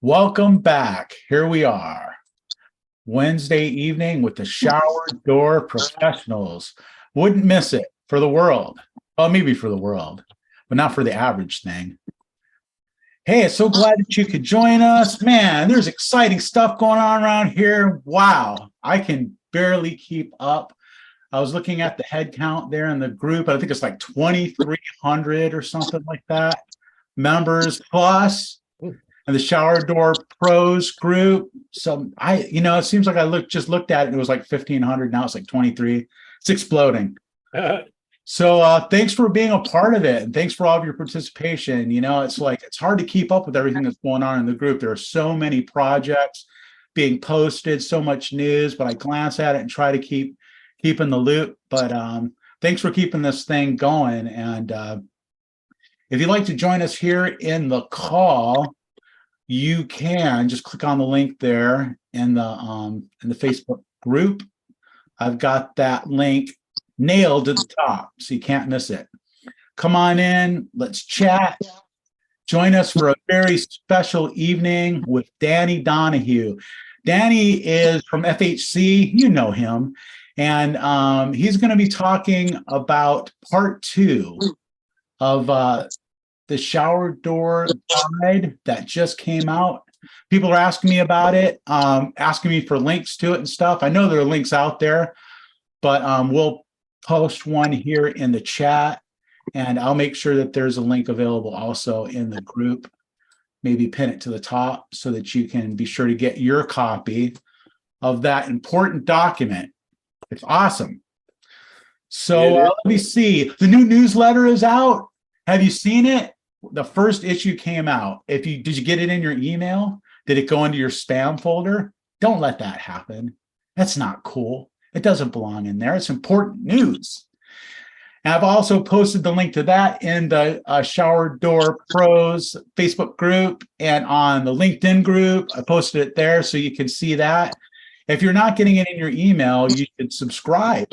Welcome back. Here we are, Wednesday evening with the Shower Door Professionals. Wouldn't miss it for the world. Well, maybe for the world, but not for the average thing. Hey, it's so glad that you could join us. Man, there's exciting stuff going on around here. Wow, I can barely keep up. I was looking at the head count there in the group. I think it's like 2,300 or something like that members plus. And the Shower Door Pros group. So it seems like I just looked at it and it was like 1,500. Now it's like 23. It's exploding. So thanks for being a part of it. And thanks for all of your participation. It's hard to keep up with everything that's going on in the group. There are so many projects being posted, so much news, but I glance at it and try to keep in the loop. But thanks for keeping this thing going. And if you'd like to join us here in the call, you can just click on the link there in the Facebook group. I've got that link nailed to the top, so you can't miss it. Come on in, let's chat. Join us for a very special evening with Danny Donahue. Danny is from FHC, you know him, and he's going to be talking about part 2 of the shower door guide that just came out. People are asking me about it, asking me for links to it and stuff. I know there are links out there, but we'll post one here in the chat, and I'll make sure that there's a link available also in the group. Maybe pin it to the top so that you can be sure to get your copy of that important document. It's awesome. So let me see. The new newsletter is out. Have you seen it? The first issue came out. Did you get it in your email? Did it go into your spam folder? Don't let that happen. That's not cool. It doesn't belong in there. It's important news. And I've also posted the link to that in the Shower Door Pros Facebook group and on the LinkedIn group. I posted it there so you can see that. If you're not getting it in your email, you should subscribe.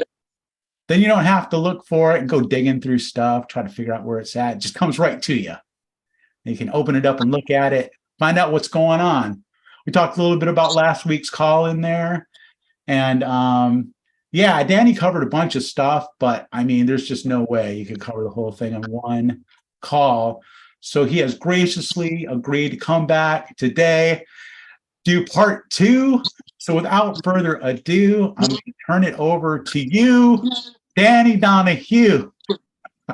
Then you don't have to look for it and go digging through stuff, try to figure out where it's at. It just comes right to you. And you can open it up and look at it, find out what's going on. We talked a little bit about last week's call in there. And yeah, Danny covered a bunch of stuff, but I mean, there's just no way you could cover the whole thing in one call. So he has graciously agreed to come back today, do part 2. So without further ado, I'm going to turn it over to you, Danny Donahue.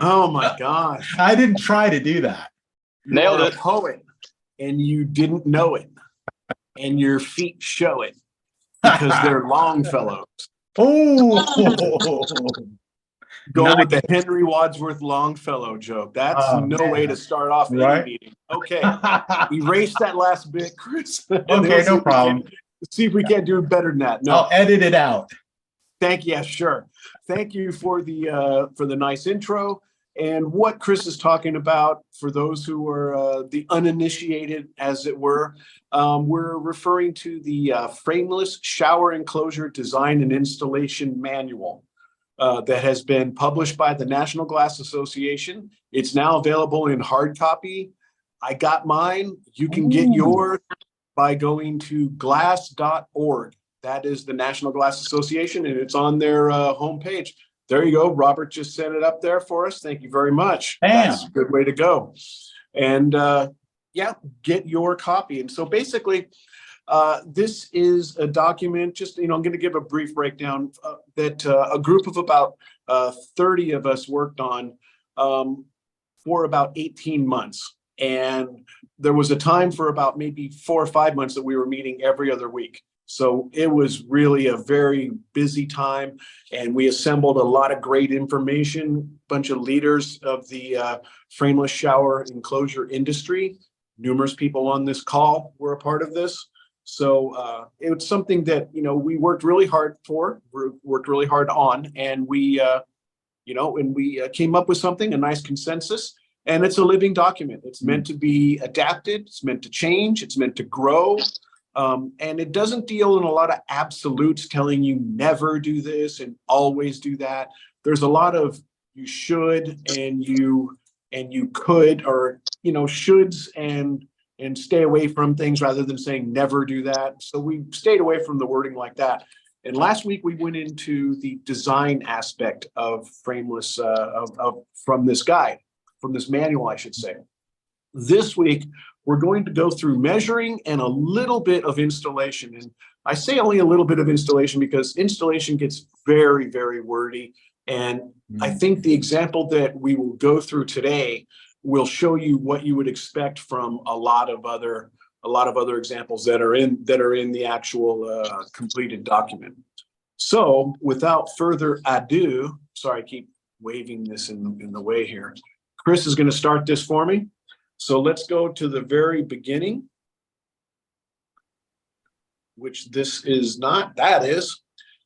Oh my gosh. I didn't try to do that. Nailed it. Poet, and you didn't know it. And your feet show it because they're Longfellows. Oh, Going with the Henry Wadsworth Longfellow joke. That's no way to start off any meeting. Okay. Erase that last bit, Chris. Okay, no problem. See if we can't do it better than that. No, I'll edit it out. Sure. Thank you for the nice intro. And what Chris is talking about, for those who are the uninitiated, as it were, we're referring to the Frameless Shower Enclosure Design and Installation Manual that has been published by the National Glass Association. It's now available in hard copy. I got mine. You can get yours by going to glass.org. That is the National Glass Association, and it's on their homepage. There you go. Robert just set it up there for us. Thank you very much. Bam. That's a good way to go. And yeah, get your copy. And so basically, this is a document, just, I'm going to give a brief breakdown that a group of about 30 of us worked on for about 18 months. And there was a time for about maybe 4 or 5 months that we were meeting every other week. So it was really a very busy time, and we assembled a lot of great information, bunch of leaders of the frameless shower enclosure industry. Numerous people on this call were a part of this. So it was something that, we worked really hard worked really hard on, and we came up with something, a nice consensus, and it's a living document. It's meant to be adapted. It's meant to change. It's meant to grow. And it doesn't deal in a lot of absolutes telling you never do this and always do that. There's a lot of you should and you could, or shoulds and and stay away from things rather than saying never do that. So we stayed away from the wording like that. And last week we went into the design aspect of Frameless from this guide, from this manual, I should say. This week, we're going to go through measuring and a little bit of installation. And I say only a little bit of installation because installation gets very, very wordy. And I think the example that we will go through today will show you what you would expect from a lot of other examples that are in the actual completed document. So without further ado, sorry, I keep waving this in the way here. Chris is going to start this for me. So let's go to the very beginning, which this is not, that is.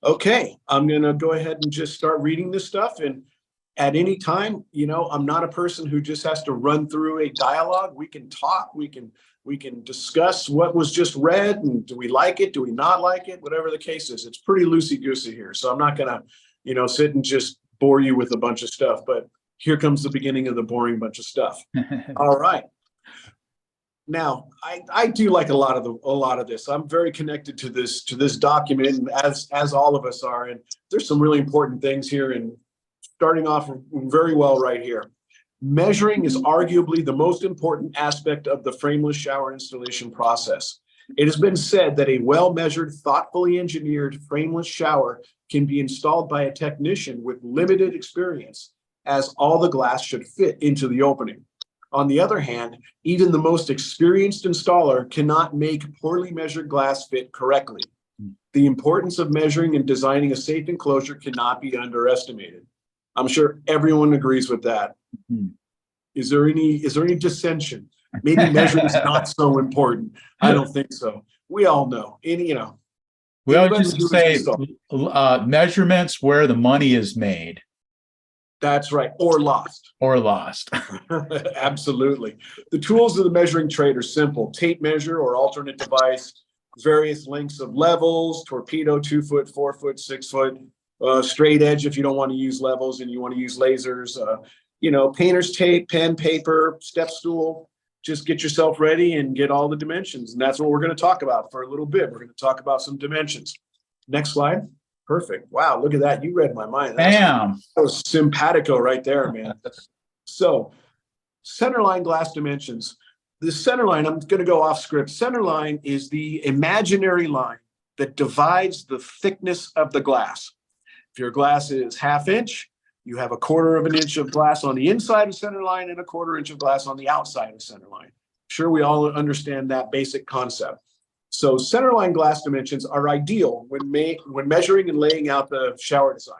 Okay, I'm going to go ahead and just start reading this stuff. And at any time, you know, I'm not a person who just has to run through a dialogue. We can talk, we can discuss what was just read, and do we like it, do we not like it, whatever the case is. It's pretty loosey-goosey here. So I'm not going to, you know, sit and just bore you with a bunch of stuff, but here comes the beginning of the boring bunch of stuff. All right. Now, I do like a lot of this. I'm very connected to this document, and as all of us are. And there's some really important things here. And starting off very well right here. Measuring is arguably the most important aspect of the frameless shower installation process. It has been said that a well-measured, thoughtfully engineered frameless shower can be installed by a technician with limited experience, as all the glass should fit into the opening. On the other hand, even the most experienced installer cannot make poorly measured glass fit correctly. The importance of measuring and designing a safe enclosure cannot be underestimated. I'm sure everyone agrees with that. Is there any dissension? Maybe measuring is not so important. I don't think so. We all know. And, you know, we always just say measurements where the money is made. That's right. Or lost. Or lost. Absolutely. The tools of the measuring trade are simple. Tape measure or alternate device, various lengths of levels, torpedo, 2 foot, 4 foot, 6 foot, straight edge if you don't want to use levels and you want to use lasers, you know, painter's tape, pen, paper, step stool. Just get yourself ready and get all the dimensions. And that's what we're going to talk about for a little bit. We're going to talk about some dimensions. Next slide. Perfect. Wow, look at that. You read my mind. Bam. That was simpatico right there, man. So, centerline glass dimensions. The centerline, I'm going to go off script. Centerline is the imaginary line that divides the thickness of the glass. If your glass is 1/2 inch, you have 1/4 inch of glass on the inside of centerline and 1/4 inch of glass on the outside of centerline. Sure, we all understand that basic concept. So centerline glass dimensions are ideal when measuring and laying out the shower design.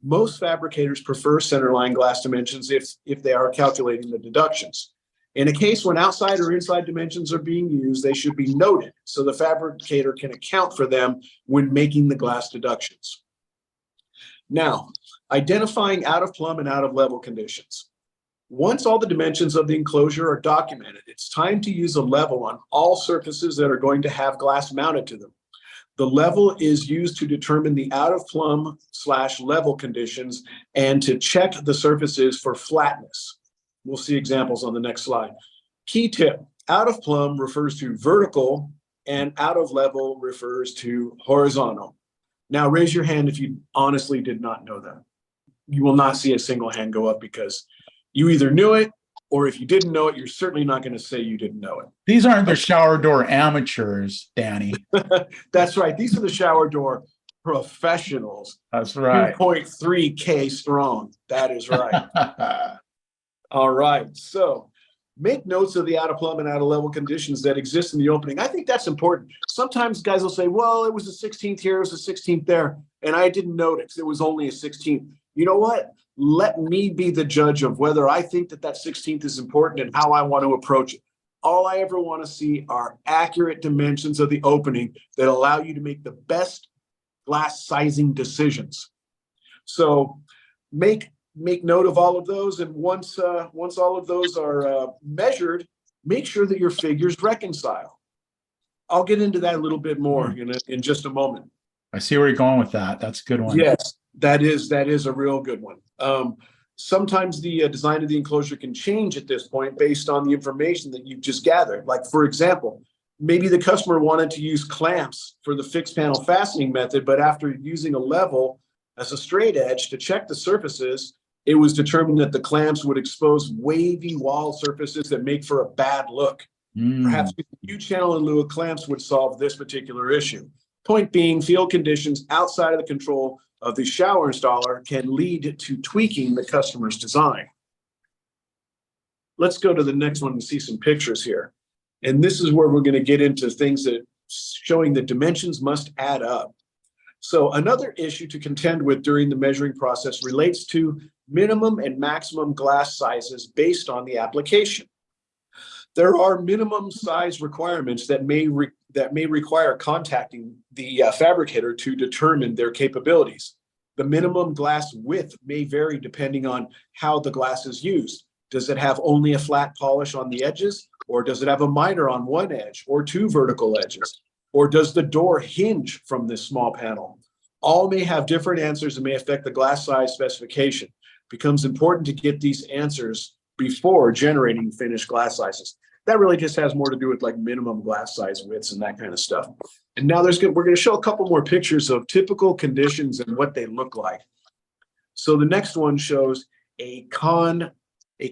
Most fabricators prefer centerline glass dimensions if they are calculating the deductions. In a case when outside or inside dimensions are being used, they should be noted so the fabricator can account for them when making the glass deductions. Now, identifying out of plumb and out of level conditions. Once all the dimensions of the enclosure are documented, it's time to use a level on all surfaces that are going to have glass mounted to them. The level is used to determine the out of plumb / level conditions and to check the surfaces for flatness. We'll see examples on the next slide. Key tip, out of plumb refers to vertical and out of level refers to horizontal. Now raise your hand if you honestly did not know that. You will not see a single hand go up because you either knew it, or if you didn't know it, you're certainly not going to say you didn't know it. These aren't the shower door amateurs, Danny. That's right. These are the shower door professionals. That's right. 2.3K strong. That is right. All right. So make notes of the out of plumb and out of level conditions that exist in the opening. I think that's important. Sometimes guys will say, well, it was a 16th here, it was a 16th there, and I didn't notice it was only a 16th. You know what? Let me be the judge of whether I think that 16th is important and how I want to approach it. All I ever want to see are accurate dimensions of the opening that allow you to make the best glass sizing decisions. So make note of all of those. And once all of those are measured, make sure that your figures reconcile. I'll get into that a little bit more in just a moment. I see where you're going with that. That's a good one. Yes, that is a real good one. Sometimes the design of the enclosure can change at this point based on the information that you've just gathered. Like, for example, maybe the customer wanted to use clamps for the fixed panel fastening method, but after using a level as a straight edge to check the surfaces, it was determined that the clamps would expose wavy wall surfaces that make for a bad look. Perhaps using a U-channel in lieu of clamps would solve this particular issue. Point being, field conditions outside of the control of the shower installer can lead to tweaking the customer's design. Let's go to the next one and see some pictures here. And this is where we're going to get into things that showing the dimensions must add up. So another issue to contend with during the measuring process relates to minimum and maximum glass sizes based on the application. There are minimum size requirements that may require contacting the fabricator to determine their capabilities. The minimum glass width may vary depending on how the glass is used. Does it have only a flat polish on the edges, or does it have a miter on one edge or two vertical edges? Or does the door hinge from this small panel? All may have different answers and may affect the glass size specification. It becomes important to get these answers before generating finished glass sizes. That really just has more to do with like minimum glass size widths and that kind of stuff. And now we're going to show a couple more pictures of typical conditions and what they look like. So the next one shows a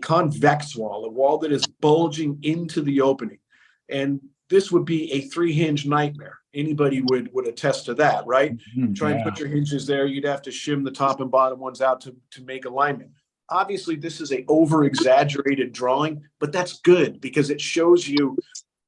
convex wall, a wall that is bulging into the opening. And this would be a 3-hinge nightmare. Anybody would attest to that, right? Try and put your hinges there. You'd have to shim the top and bottom ones out to make alignment. Obviously, this is a over-exaggerated drawing, but that's good because it shows you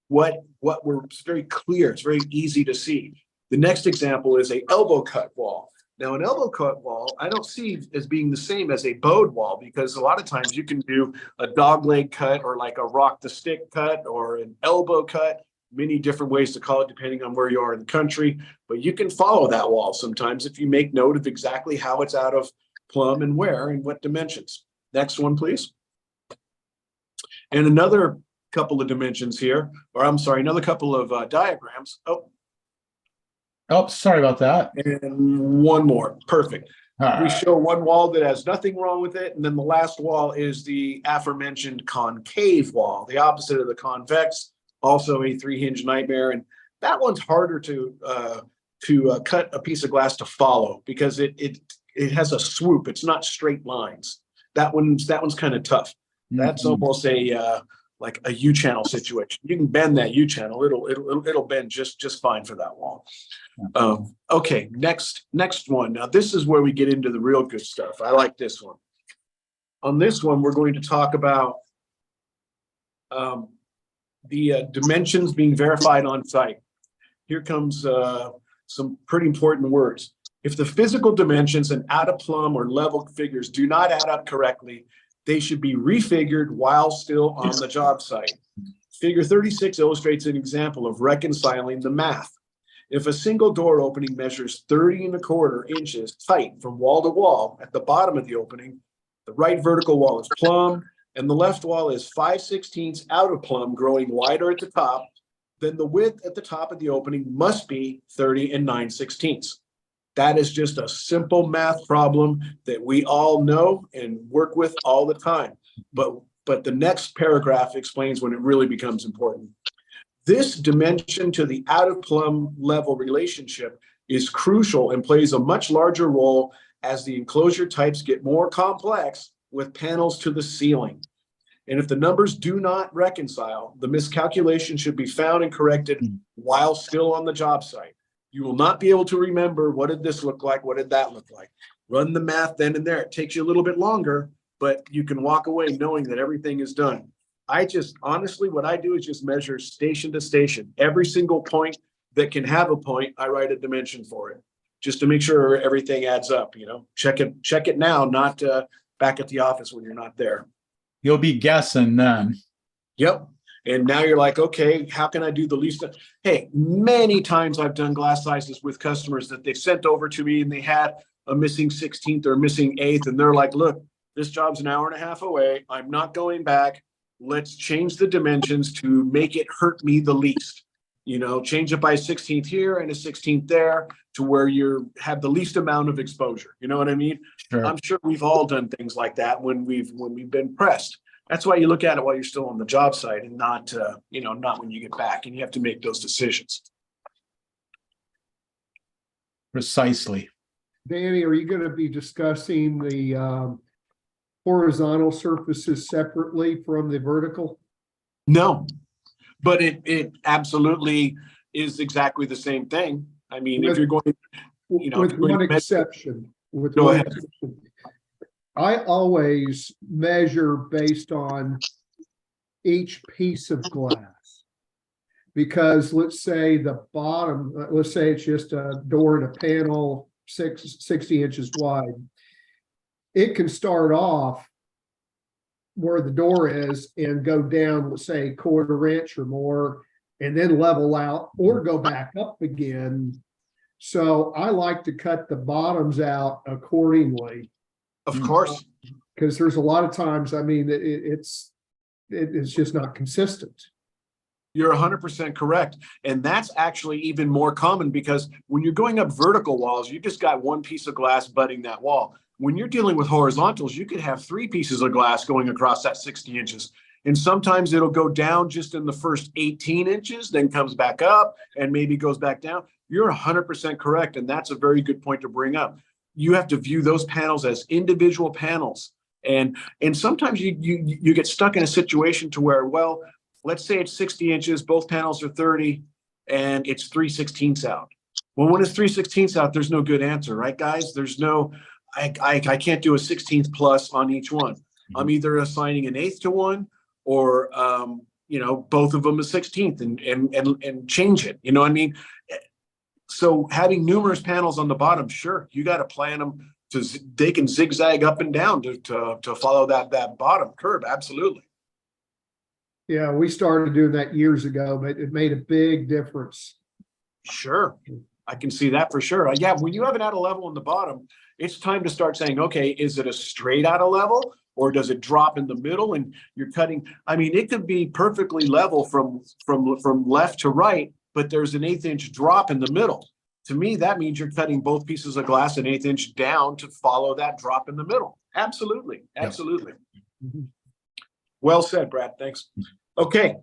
what it's very clear. It's very easy to see. The next example is a elbow cut wall. Now, an elbow cut wall, I don't see as being the same as a bowed wall because a lot of times you can do a dog leg cut or like a rock the stick cut or an elbow cut, many different ways to call it depending on where you are in the country. But you can follow that wall sometimes if you make note of exactly how it's out of plumb and where and what dimensions. Next one, please. And another couple of dimensions here, or I'm sorry, another couple of diagrams. Oh, sorry about that. And one more. Perfect. All We right. show one wall that has nothing wrong with it. And then the last wall is the aforementioned concave wall, the opposite of the convex, also a 3-hinge nightmare. And that one's harder to cut a piece of glass to follow because it has a swoop. It's not straight lines. That one's kind of tough. That's almost a like a U-channel situation. You can bend that U-channel; it'll bend just fine for that wall. Okay, next one. Now this is where we get into the real good stuff. I like this one. On this one, we're going to talk about the dimensions being verified on site. Here comes some pretty important words. If the physical dimensions and out of plumb or level figures do not add up correctly, they should be refigured while still on the job site. Figure 36 illustrates an example of reconciling the math. If a single door opening measures 30¼ inches tight from wall to wall at the bottom of the opening, the right vertical wall is plumb and the left wall is 5/16 out of plumb, growing wider at the top, then the width at the top of the opening must be 30 9/16. That is just a simple math problem that we all know and work with all the time. But the next paragraph explains when it really becomes important. This dimension to the out of plumb level relationship is crucial and plays a much larger role as the enclosure types get more complex with panels to the ceiling. And if the numbers do not reconcile, the miscalculation should be found and corrected while still on the job site. You will not be able to remember what did this look like, what did that look like. Run the math then and there. It takes you a little bit longer, but you can walk away knowing that everything is done. Honestly, what I do is just measure station to station. Every single point that can have a point, I write a dimension for it, just to make sure everything adds up. Check it now, not back at the office when you're not there. You'll be guessing then. Yep. And now you're like, okay, how can I do the least? Hey, many times I've done glass sizes with customers that they sent over to me and they had a missing 16th or missing 8th. And they're like, look, this job's an hour and a half away. I'm not going back. Let's change the dimensions to make it hurt me the least. change it by a 16th here and a 16th there to where you have the least amount of exposure. You know what I mean? Sure. I'm sure we've all done things like that when we've been pressed. That's why you look at it while you're still on the job site and not when you get back, and you have to make those decisions. Precisely. Danny, are you going to be discussing the horizontal surfaces separately from the vertical? No, but it absolutely is exactly the same thing. I mean, if you're going, with one exception. With Go one ahead. exception. I always measure based on each piece of glass, because let's say the bottom, let's say it's just a door and a panel 60 inches wide. It can start off where the door is and go down, let's say, a quarter inch or more, and then level out or go back up again. So I like to cut the bottoms out accordingly. Of course. Because there's a lot of times, I mean, it's just not consistent. You're 100% correct. And that's actually even more common, because when you're going up vertical walls, you just got one piece of glass butting that wall. When you're dealing with horizontals, you could have 3 pieces of glass going across that 60 inches. And sometimes it'll go down just in the first 18 inches, then comes back up and maybe goes back down. You're 100% correct. And that's a very good point to bring up. You have to view those panels as individual panels. And sometimes you get stuck in a situation to where, well, let's say it's 60 inches, both panels are 30, and it's 3/16 out. Well, when it's 3/16 out, there's no good answer, right, guys? There's no, I can't do a 16th plus on each one. I'm either assigning an 1/8 to one, or both of them a 16th and change it. You know what I mean? So having numerous panels on the bottom, sure, you got to plan them they can zigzag up and down to follow that bottom curve. Absolutely. Yeah, we started doing that years ago, but it made a big difference. Sure. I can see that for sure. Yeah, when you have it out of level on the bottom, it's time to start saying, okay, is it a straight out of level, or does it drop in the middle? And you're cutting, I mean, it could be perfectly level from left to right, but there's an 1/8 inch drop in the middle. To me, that means you're cutting both pieces of glass an 1/8 inch down to follow that drop in the middle. Absolutely. Absolutely. Mhm. Well said, Brad. Thanks. Okay.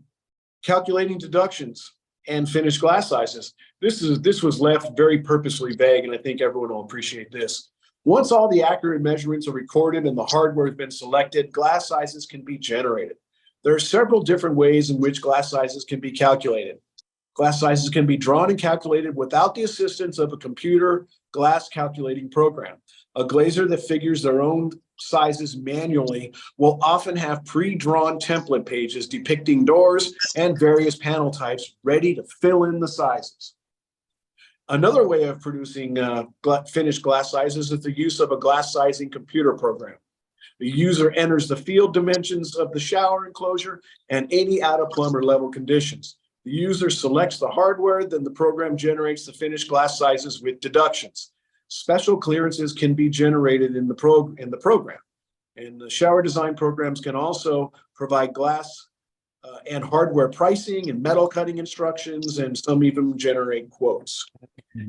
Calculating deductions and finished glass sizes. This was left very purposely vague, and I think everyone will appreciate this. Once all the accurate measurements are recorded and the hardware has been selected, glass sizes can be generated. There are several different ways in which glass sizes can be calculated. Glass sizes can be drawn and calculated without the assistance of a computer glass calculating program. A glazer that figures their own sizes manually will often have pre-drawn template pages depicting doors and various panel types ready to fill in the sizes. Another way of producing finished glass sizes is the use of a glass sizing computer program. The user enters the field dimensions of the shower enclosure and any out-of-plumb level conditions. The user selects the hardware, then the program generates the finished glass sizes with deductions. Special clearances can be generated in the program. And the shower design programs can also provide glass and hardware pricing and metal cutting instructions, and some even generate quotes.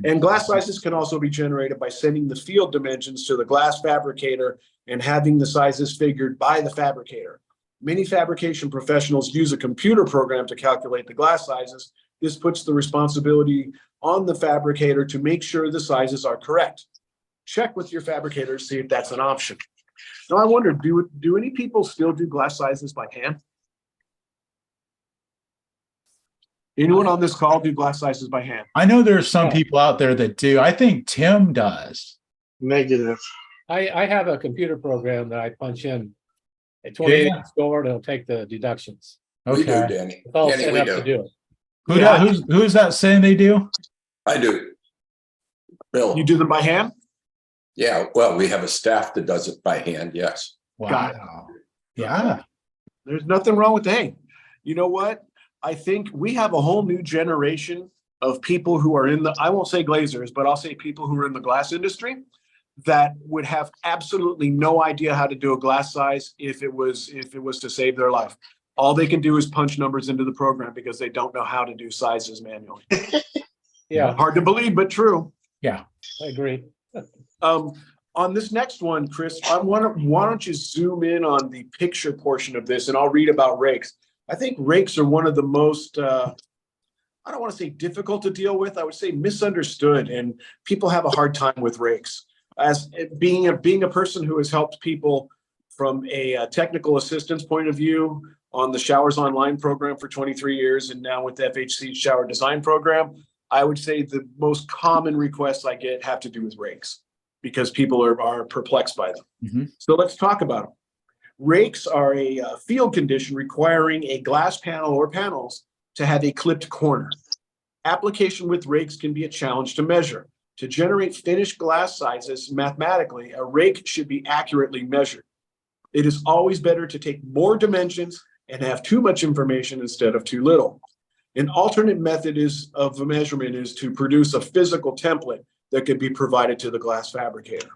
And glass sizes can also be generated by sending the field dimensions to the glass fabricator and having the sizes figured by the fabricator. Many fabrication professionals use a computer program to calculate the glass sizes. This puts the responsibility on the fabricator to make sure the sizes are correct. Check with your fabricator to see if that's an option. Now, I wonder, do any people still do glass sizes by hand? Anyone on this call do glass sizes by hand? I know there's some people out there that do. I think Tim does. Negative. I have a computer program that I punch in a 28-inch door, and it'll take the deductions. We do, Okay. Danny. It's all Danny, set we up to do. do it. Who's that saying they do? I do. Bill. You do them by hand? Yeah, well, we have a staff that does it by hand, yes. Got Wow. Yeah. There's nothing wrong with that. Hey, you know what? I think we have a whole new generation of people who are in the, I won't say glazers, but I'll say people who are in the glass industry that would have absolutely no idea how to do a glass size if it was to save their life. All they can do is punch numbers into the program because they don't know how to do sizes manually. Yeah, Hard to believe, but true. I agree. On this next one, Chris, why don't you zoom in on the picture portion of this, and I'll read about rakes. I think rakes are one of the most, I don't want to say difficult to deal with. I would say misunderstood, and people have a hard time with rakes. As being a person who has helped people from a technical assistance point of view on the Showers Online program for 23 years, and now with the FHC Shower Design program, I would say the most common requests I get have to do with rakes, because people are perplexed by them. Mhm. So let's talk about them. Rakes are a field condition requiring a glass panel or panels to have a clipped corner. Application with rakes can be a challenge to measure. To generate finished glass sizes mathematically, a rake should be accurately measured. It is always better to take more dimensions and have too much information instead of too little. An alternate method of measurement is to produce a physical template that could be provided to the glass fabricator.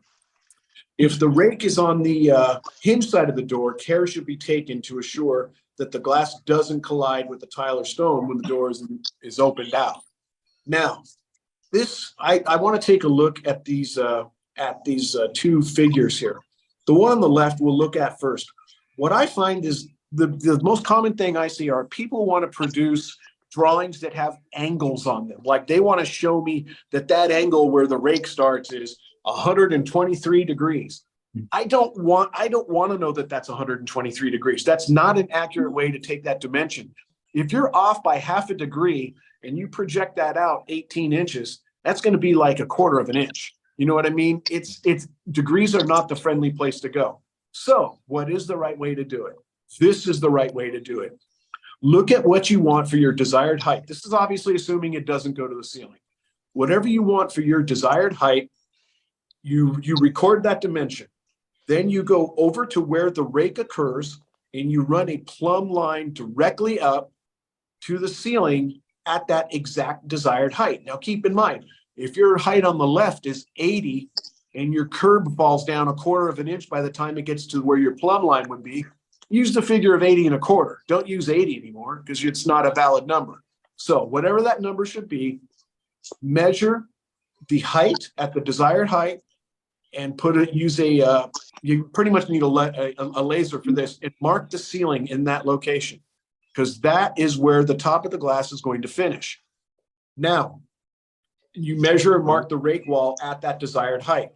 If the rake is on the hinge side of the door, care should be taken to assure that the glass doesn't collide with the tile or stone when the door is opened out. Now, I want to take a look at these two figures here. The one on the left we'll look at first. What I find is the most common thing I see are people want to produce drawings that have angles on them. Like they want to show me that angle where the rake starts is 123 degrees. I don't want to know that that's 123 degrees. That's not an accurate way to take that dimension. If you're off by half a degree and you project that out 18 inches, that's going to be like a quarter of an inch. You know what I mean? It's degrees are not the friendly place to go. So what is the right way to do it? This is the right way to do it. Look at what you want for your desired height. This is obviously assuming it doesn't go to the ceiling. Whatever you want for your desired height, you record that dimension. Then you go over to where the rake occurs and you run a plumb line directly up to the ceiling at that exact desired height. Now keep in mind, if your height on the left is 80 and your curb falls down a quarter of an inch by the time it gets to where your plumb line would be, use the figure of 80 and a quarter. Don't use 80 anymore because it's not a valid number. So whatever that number should be, measure the height at the desired height and you pretty much need a laser for this, and mark the ceiling in that location because that is where the top of the glass is going to finish. Now, you measure and mark the rake wall at that desired height.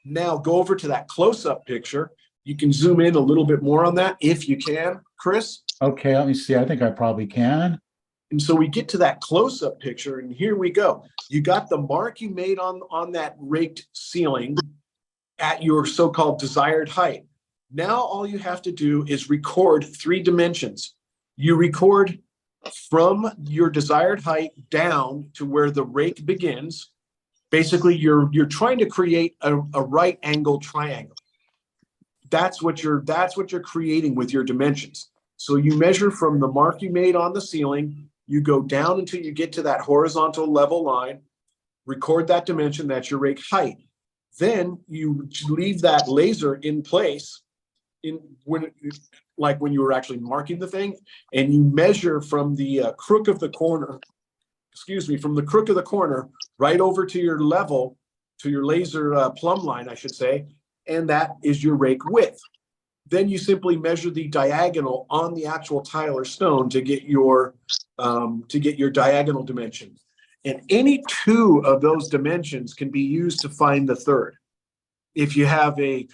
Now go over to that close-up picture. You can zoom in a little bit more on that if you can, Chris. Okay, let me see. I think I probably can. And so we get to that close-up picture, and here we go. You got the mark you made on that raked ceiling at your so-called desired height. Now all you have to do is record 3 dimensions. You record from your desired height down to where the rake begins. Basically, you're trying to create a right angle triangle. That's what you're creating with your dimensions. So you measure from the mark you made on the ceiling, you go down until you get to that horizontal level line, record that dimension, that's your rake height. Then you leave that laser in place when you were actually marking the thing, and you measure from the crook of the corner, right over to your level, to your laser plumb line, I should say, and that is your rake width. Then you simply measure the diagonal on the actual tile or stone to get your diagonal dimension. And any 2 of those dimensions can be used to find the third. If you have a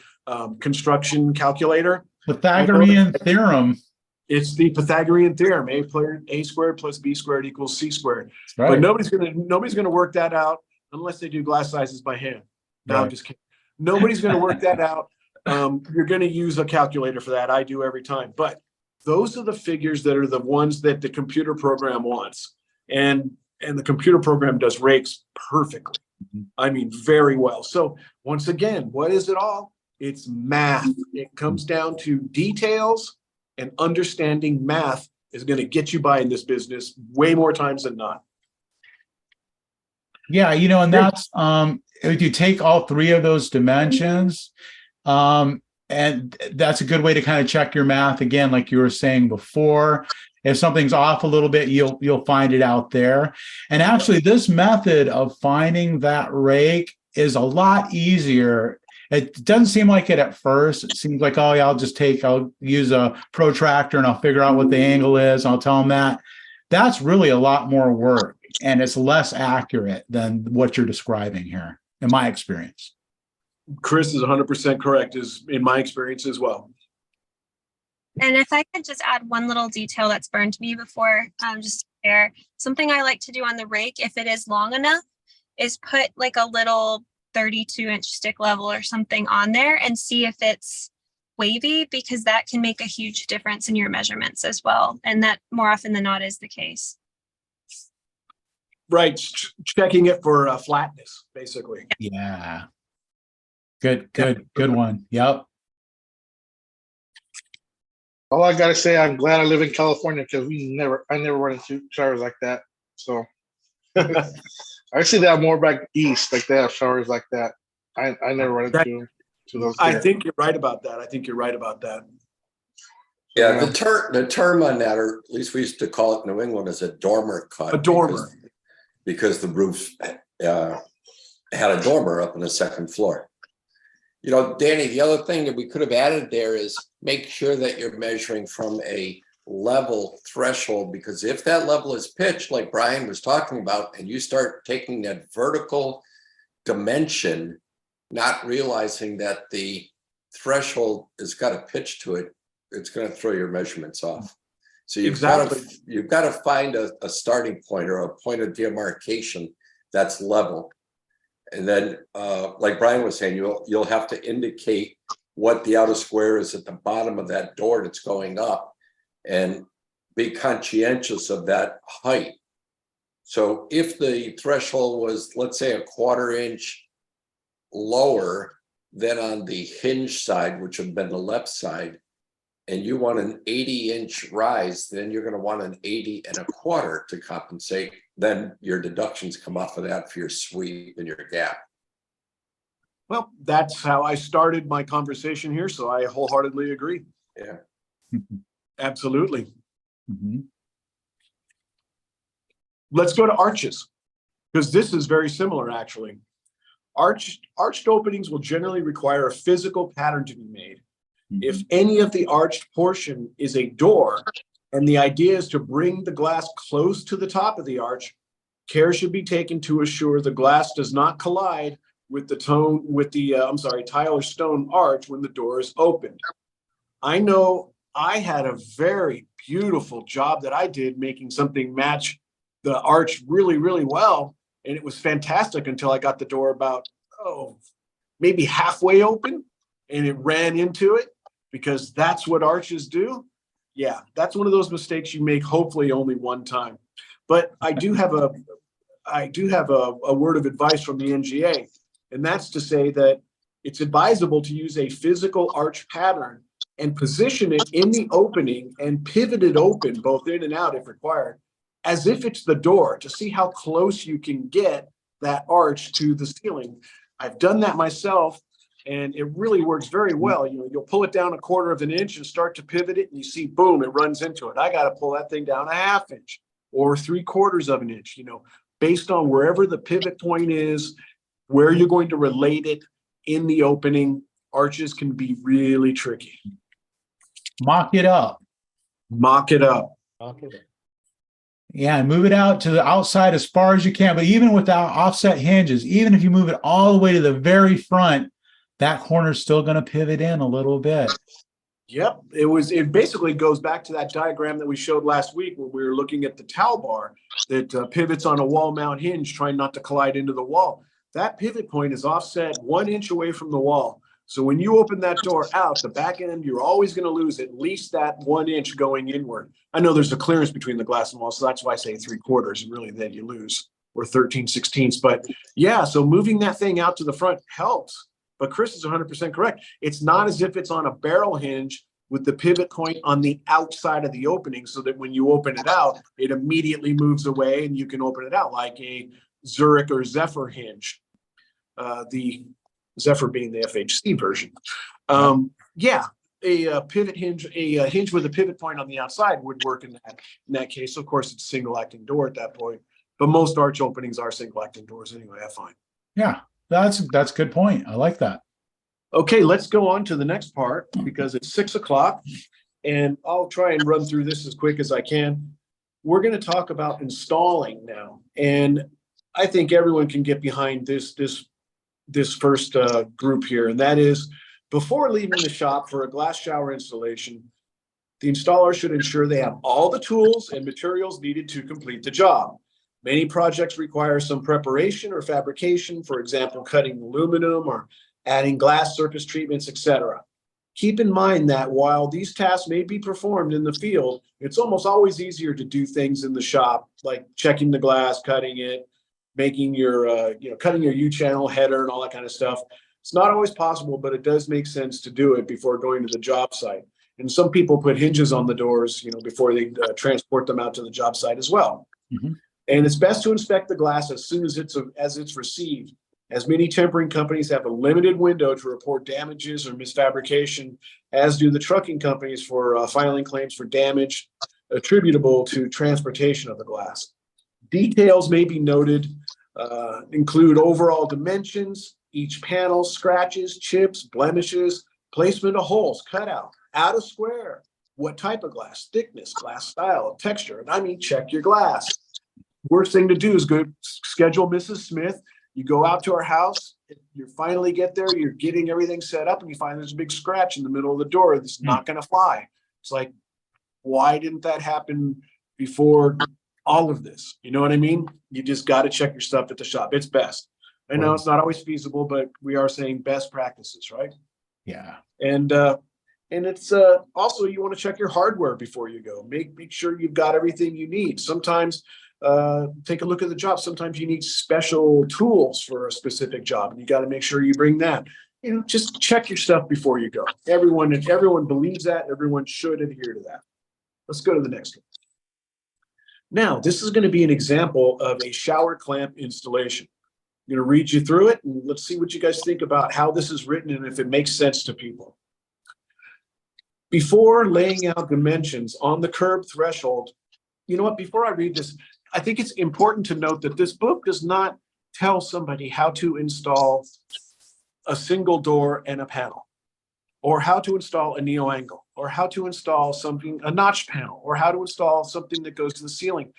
construction calculator, Pythagorean theorem. it's the Pythagorean theorem: a squared plus b squared equals c squared. Right. But nobody's gonna work that out unless they do glass sizes by hand. No, Right. I'm just kidding. Nobody's gonna work that out. You're gonna use a calculator for that. I do every time. But those are the figures that are the ones that the computer program wants. And the computer program does rakes perfectly. I mean, very well. So once again, what is it all? It's math. It comes down to details, and understanding math is going to get you by in this business way more times than not. Yeah, and that's if you take all 3 of those dimensions, and And that's a good way to kind of check your math again, like you were saying before. If something's off a little bit, you'll find it out there. And actually, this method of finding that rake is a lot easier. It doesn't seem like it at first. It seems like, oh yeah, I'll use a protractor and I'll figure out what the angle is. I'll tell them that. That's really a lot more work, and it's less accurate than what you're describing here, in my experience. Chris is 100% correct, is in my experience as well. And if I could just add one little detail that's burned me before, just to share, something I like to do on the rake, if it is long enough, is put like a little 32-inch stick level or something on there and see if it's wavy, because that can make a huge difference in your measurements as well. And that more often than not is the case. Right, checking it for flatness, basically. Yeah. Good one. Yep. All I gotta say, I'm glad I live in California because I never run into showers like that. So I see that more back east, like they have showers like that. I never run into those. I think you're right about that. Yeah, the term on that, or at least we used to call it in New England, is a dormer cut. A dormer. Because the roof had a dormer up on the second floor. You know, Danny, the other thing that we could have added there is make sure that you're measuring from a level threshold, because if that level is pitched, like Brian was talking about, and you start taking that vertical dimension, not realizing that the threshold has got a pitch to it, it's going to throw your measurements off. So you've got to find a starting point or a point of demarcation that's level. And then, like Brian was saying, you'll have to indicate what the outer square is at the bottom of that door that's going up, and be conscientious of that height. So if the threshold was, let's say, a 1/4 inch lower than on the hinge side, which would have been the left side, and you want an 80-inch rise, then you're going to want an 80 1/4 to compensate. Then your deductions come off of that for your sweep and your gap. Well, that's how I started my conversation here, so I wholeheartedly agree. Yeah. Absolutely. Mm-hmm. Let's go to arches, because this is very similar, actually. Arched openings will generally require a physical pattern to be made. If any of the arched portion is a door, and the idea is to bring the glass close to the top of the arch, care should be taken to assure the glass does not collide with the tile or stone arch when the door is opened. I know I had a very beautiful job that I did making something match the arch really, really well, and it was fantastic until I got the door about, maybe halfway open, and it ran into it, because that's what arches do. Yeah, that's one of those mistakes you make hopefully only one time. But I do have a word of advice from the NGA, and that's to say that it's advisable to use a physical arch pattern and position it in the opening and pivot it open, both in and out if required, as if it's the door, to see how close you can get that arch to the ceiling. I've done that myself, and it really works very well. You'll pull it down 1/4 inch and start to pivot it, and you see, boom, it runs into it. I got to pull that thing down 1/2 inch or 3/4 inch, based on wherever the pivot point is, where you're going to relate it in the opening. Arches can be really tricky. Mock it up. Mock it up. Okay. Yeah, and move it out to the outside as far as you can. But even without offset hinges, even if you move it all the way to the very front, that corner's still going to pivot in a little bit. Yep. It basically goes back to that diagram that we showed last week when we were looking at the towel bar that pivots on a wall mount hinge, trying not to collide into the wall. That pivot point is offset 1 inch away from the wall. So when you open that door out, the back end, you're always going to lose at least that 1 inch going inward. I know there's a clearance between the glass and wall, so that's why I say 3/4, and really then you lose, or 13/16. But yeah, so moving that thing out to the front helps. But Chris is 100% correct. It's not as if it's on a barrel hinge with the pivot point on the outside of the opening, so that when you open it out, it immediately moves away and you can open it out like a Zurich or Zephyr hinge. The Zephyr being the FHC version. Yeah, a pivot hinge, a hinge with a pivot point on the outside would work in that case. Of course, it's a single acting door at that point, but most arch openings are single acting doors anyway. I find. Yeah, that's a good point. I like that. Okay, let's go on to the next part because it's 6 o'clock, and I'll try and run through this as quick as I can. We're going to talk about installing now, and I think everyone can get behind this first group here, and that is before leaving the shop for a glass shower installation, the installer should ensure they have all the tools and materials needed to complete the job. Many projects require some preparation or fabrication, for example, cutting aluminum or adding glass surface treatments, etc. Keep in mind that while these tasks may be performed in the field, it's almost always easier to do things in the shop, like checking the glass, cutting it, making your, cutting your U-channel header and all that kind of stuff. It's not always possible, but it does make sense to do it before going to the job site. And some people put hinges on the doors, before they transport them out to the job site as well. Mhm. And it's best to inspect the glass as soon as it's received, as many tempering companies have a limited window to report damages or misfabrication, as do the trucking companies for filing claims for damage attributable to transportation of the glass. Details may be noted, include overall dimensions, each panel, scratches, chips, blemishes, placement of holes, cutout, out of square, what type of glass, thickness, glass style, texture, and I mean, check your glass. Worst thing to do is go schedule Mrs. Smith. You go out to her house, you finally get there, you're getting everything set up, and you find there's a big scratch in the middle of the door that's not going to fly. It's like, why didn't that happen before all of this? You know what I mean? You just got to check your stuff at the shop. It's best. I know it's not always feasible, but we are saying best practices, right? Yeah. And it's also, you want to check your hardware before you go. Make sure you've got everything you need. Sometimes take a look at the job. Sometimes you need special tools for a specific job, and you got to make sure you bring that. Just check your stuff before you go. Everyone believes that. Everyone should adhere to that. Let's go to the next one. Now, this is going to be an example of a shower clamp installation. I'm going to read you through it, and let's see what you guys think about how this is written and if it makes sense to people. Before laying out dimensions on the curb threshold, you know what, before I read this, I think it's important to note that this book does not tell somebody how to install a single door and a panel, or how to install a neo-angle, or how to install a notch panel, or how to install something that goes to the ceiling.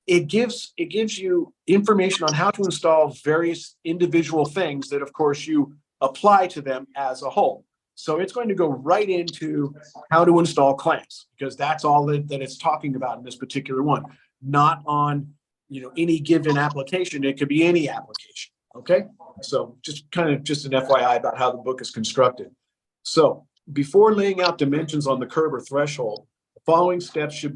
It gives you information on how to install various individual things that, of course, you apply to them as a whole. So it's going to go right into how to install clamps, because that's all that it's talking about in this particular one, not on any given application. It could be any application. Okay, so just an FYI about how the book is constructed. So before laying out dimensions on the curb or threshold, the following steps should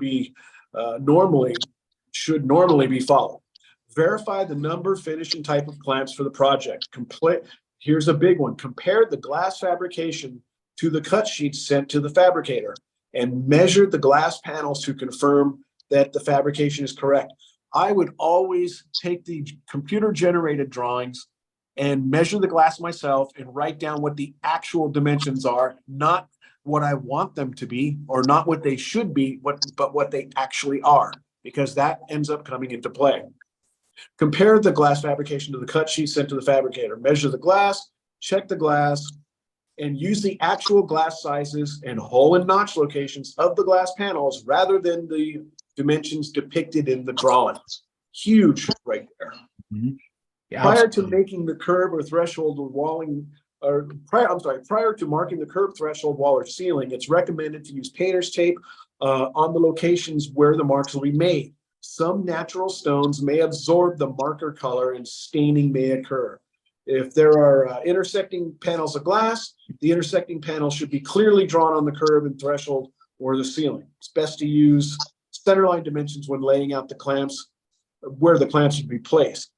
normally be followed. Verify the number, finish, and type of clamps for the project. Here's a big one. Compare the glass fabrication to the cut sheets sent to the fabricator, and measure the glass panels to confirm that the fabrication is correct. I would always take the computer-generated drawings and measure the glass myself and write down what the actual dimensions are, not what I want them to be or not what they should be, but what they actually are, because that ends up coming into play. Compare the glass fabrication to the cut sheet sent to the fabricator. Measure the glass, check the glass, and use the actual glass sizes and hole and notch locations of the glass panels rather than the dimensions depicted in the drawings. Huge right there. Mm-hmm. Yeah, Prior to making the curb or threshold walling, prior to marking the curb, threshold, wall, or ceiling, it's recommended to use painter's tape on the locations where the marks will be made. Some natural stones may absorb the marker color and staining may occur. If there are intersecting panels of glass, the intersecting panel should be clearly drawn on the curb and threshold or the ceiling. It's best to use centerline dimensions when laying out the clamps, where the clamps should be placed.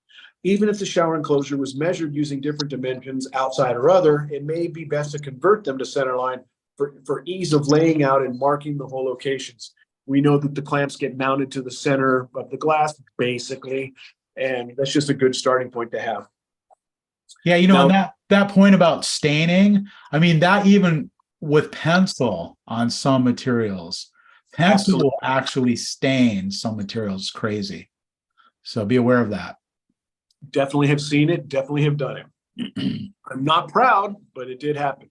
Even if the shower enclosure was measured using different dimensions outside or other, it may be best to convert them to centerline for ease of laying out and marking the whole locations. We know that the clamps get mounted to the center of the glass, basically, and that's just a good starting point to have. Yeah, and that point about staining, I mean, that even with pencil on some materials. Pencil Absolutely. will actually stain some materials. Crazy. So be aware of that. Definitely have seen it, definitely have done it. I'm not proud, but it did happen.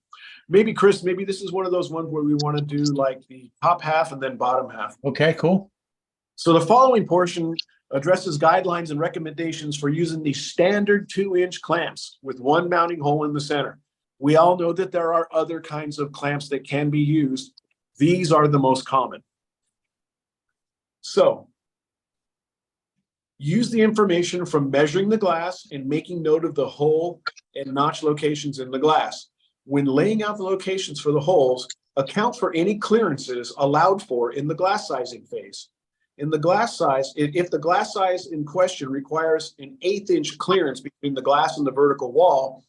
Maybe, Chris, maybe this is one of those ones where we want to do like the top half and then bottom half. Okay, cool. So the following portion addresses guidelines and recommendations for using the standard 2-inch clamps with one mounting hole in the center. We all know that there are other kinds of clamps that can be used. These are the most common. So use the information from measuring the glass and making note of the hole and notch locations in the glass. When laying out the locations for the holes, account for any clearances allowed for in the glass sizing phase. In the glass size, if the glass size in question requires an 1/8 inch clearance between the glass and the vertical wall,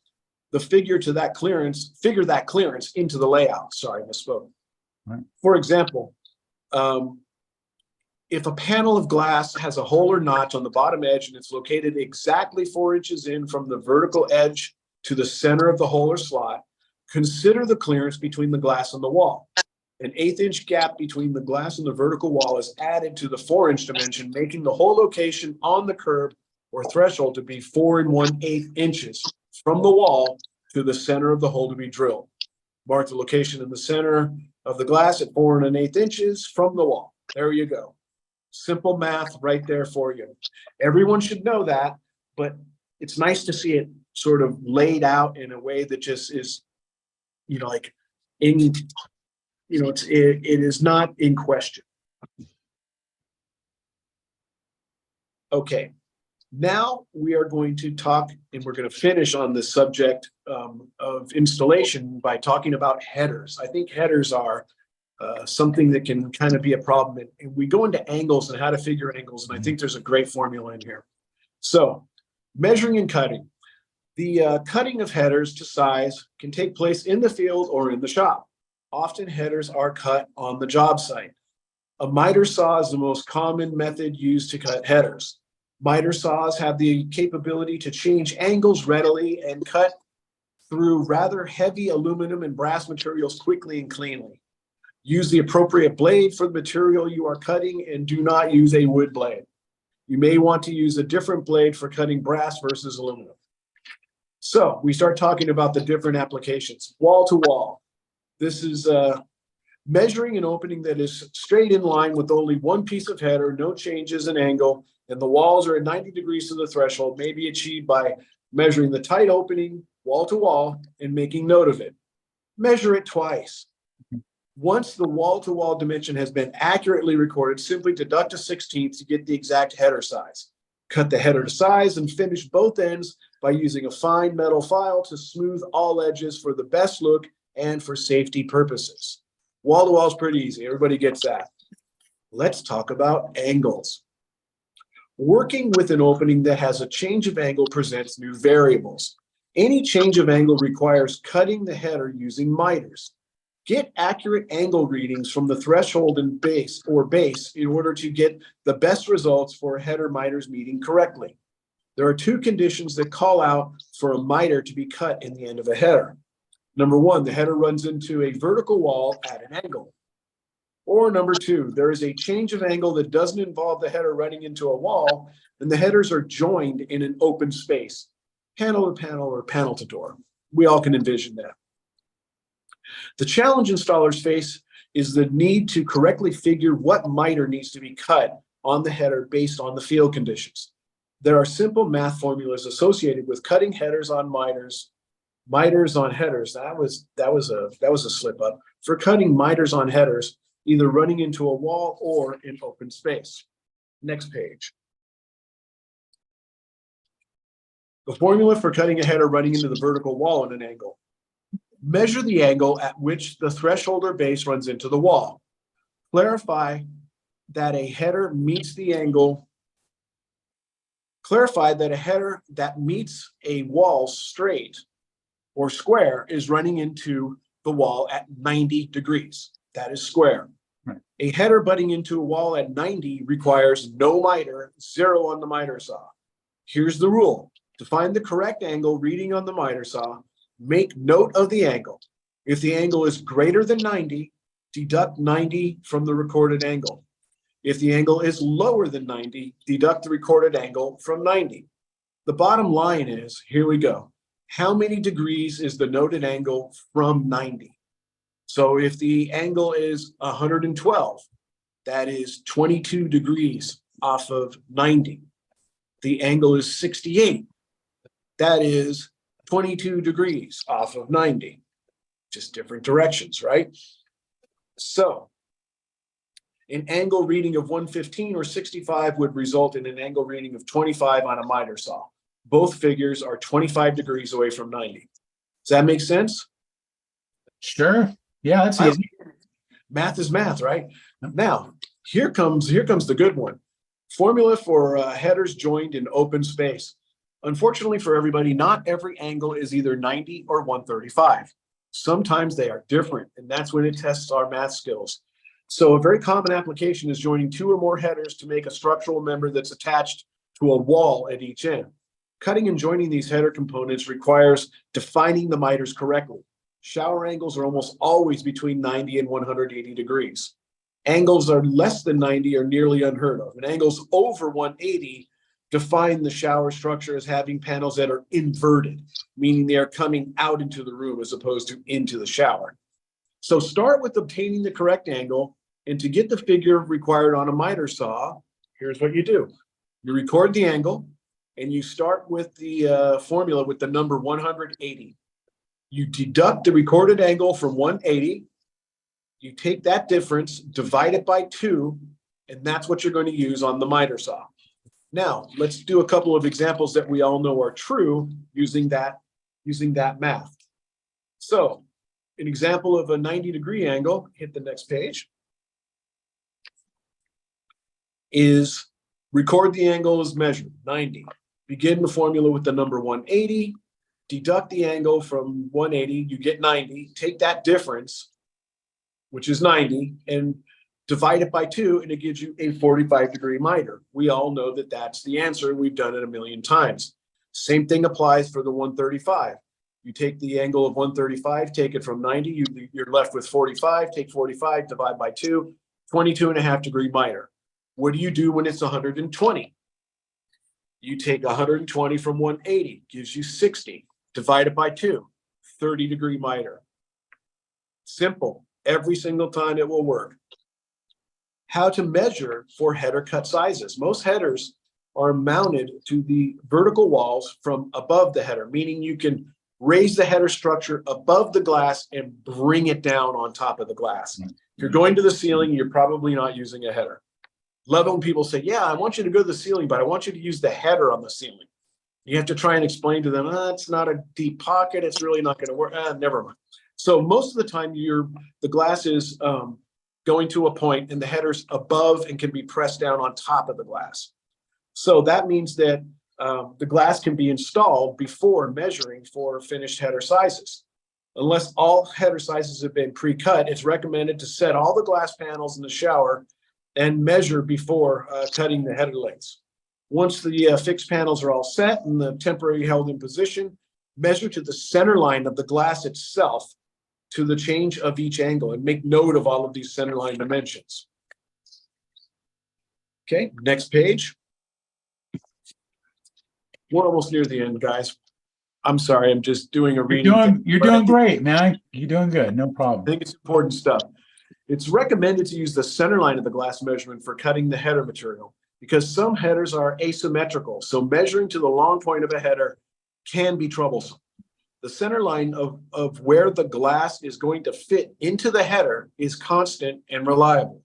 figure that clearance into the layout. Sorry, misspoke. Right. For example, if a panel of glass has a hole or notch on the bottom edge and it's located exactly 4 inches in from the vertical edge to the center of the hole or slot, consider the clearance between the glass and the wall. An 1/8 inch gap between the glass and the vertical wall is added to the 4-inch dimension, making the hole location on the curb or threshold to be 4 1/8 inches from the wall to the center of the hole to be drilled. Mark the location in the center of the glass at 4 1/8 inches from the wall. There you go. Simple math right there for you. Everyone should know that, but it's nice to see it sort of laid out in a way that just is, like in, it is not in question. Okay, now we are going to talk, and we're going to finish on the subject of installation by talking about headers. I think headers are something that can kind of be a problem. And we go into angles and how to figure angles, and I think there's a great formula in here. So measuring and cutting. The cutting of headers to size can take place in the field or in the shop. Often headers are cut on the job site. A miter saw is the most common method used to cut headers. Miter saws have the capability to change angles readily and cut through rather heavy aluminum and brass materials quickly and cleanly. Use the appropriate blade for the material you are cutting and do not use a wood blade. You may want to use a different blade for cutting brass versus aluminum. So we start talking about the different applications. Wall to wall. This is measuring an opening that is straight in line with only one piece of header, no changes in angle, and the walls are at 90 degrees to the threshold, may be achieved by measuring the tight opening wall to wall and making note of it. Measure it twice. Once the wall-to-wall dimension has been accurately recorded, simply deduct a 1/16 to get the exact header size. Cut the header to size and finish both ends by using a fine metal file to smooth all edges for the best look and for safety purposes. Wall-to-wall is pretty easy. Everybody gets that. Let's talk about angles. Working with an opening that has a change of angle presents new variables. Any change of angle requires cutting the header using miters. Get accurate angle readings from the threshold and base in order to get the best results for header miters meeting correctly. There are two conditions that call out for a miter to be cut in the end of a header. Number one, the header runs into a vertical wall at an angle. Or number two, there is a change of angle that doesn't involve the header running into a wall, and the headers are joined in an open space, panel to panel or panel to door. We all can envision that. The challenge installers face is the need to correctly figure what miter needs to be cut on the header based on the field conditions. There are simple math formulas associated with cutting headers on miters on headers. That was a slip up. For cutting miters on headers, either running into a wall or in open space. Next page. The formula for cutting a header running into the vertical wall at an angle. Measure the angle at which the threshold or base runs into the wall. Clarify that a header meets the angle. Clarify that a header that meets a wall straight or square is running into the wall at 90 degrees. That is square. Right. A header butting into a wall at 90 requires no miter, 0 on the miter saw. Here's the rule. To find the correct angle reading on the miter saw, make note of the angle. If the angle is greater than 90, deduct 90 from the recorded angle. If the angle is lower than 90, deduct the recorded angle from 90. The bottom line is, here we go. How many degrees is the noted angle from 90? So if the angle is 112, that is 22 degrees off of 90. The angle is 68. That is 22 degrees off of 90. Just different directions, right? So an angle reading of 115 or 65 would result in an angle reading of 25 on a miter saw. Both figures are 25 degrees away from 90. Does that make sense? Sure. Yeah, that's easy. Math is math, right? Now, here comes the good one. Formula for headers joined in open space. Unfortunately for everybody, not every angle is either 90 or 135. Sometimes they are different, and that's when it tests our math skills. So a very common application is joining 2 or more headers to make a structural member that's attached to a wall at each end. Cutting and joining these header components requires defining the miters correctly. Shower angles are almost always between 90 and 180 degrees. Angles are less than 90 are nearly unheard of, and angles over 180 define the shower structure as having panels that are inverted, meaning they are coming out into the room as opposed to into the shower. So start with obtaining the correct angle, and to get the figure required on a miter saw, here's what you do. You record the angle, and you start with the formula with the number 180. You deduct the recorded angle from 180. You take that difference, divide it by 2, and that's what you're going to use on the miter saw. Now, let's do a couple of examples that we all know are true using that math. So, an example of a 90-degree angle, hit the next page, is record the angle as measured, 90. Begin the formula with the number 180, deduct the angle from 180, you get 90, take that difference, which is 90, and divide it by 2, and it gives you a 45-degree miter. We all know that that's the answer. We've done it a million times. Same thing applies for the 135. You take the angle of 135, take it from 90, you're left with 45, take 45, divide by 2, 22.5-degree miter. What do you do when it's 120? You take 120 from 180, gives you 60, divide it by 2, 30-degree miter. Simple. Every single time it will work. How to measure for header cut sizes. Most headers are mounted to the vertical walls from above the header, meaning you can raise the header structure above the glass and bring it down on top of the glass. If you're going to the ceiling, you're probably not using a header. Love it when people say, yeah, I want you to go to the ceiling, but I want you to use the header on the ceiling. You have to try and explain to them, it's not a deep pocket, it's really not going to work. Never mind. So most of the time, the glass is going to a point and the header's above and can be pressed down on top of the glass. So that means that the glass can be installed before measuring for finished header sizes. Unless all header sizes have been pre-cut, it's recommended to set all the glass panels in the shower and measure before cutting the header lengths. Once the fixed panels are all set and the temporary held in position, measure to the center line of the glass itself to the change of each angle, and make note of all of these centerline dimensions. Okay, next page. We're almost near the end, guys. I'm sorry, I'm just doing a reading. You're doing great, man. You're doing good. No problem. I think it's important stuff. It's recommended to use the center line of the glass measurement for cutting the header material because some headers are asymmetrical. So measuring to the long point of a header can be troublesome. The center line of where the glass is going to fit into the header is constant and reliable.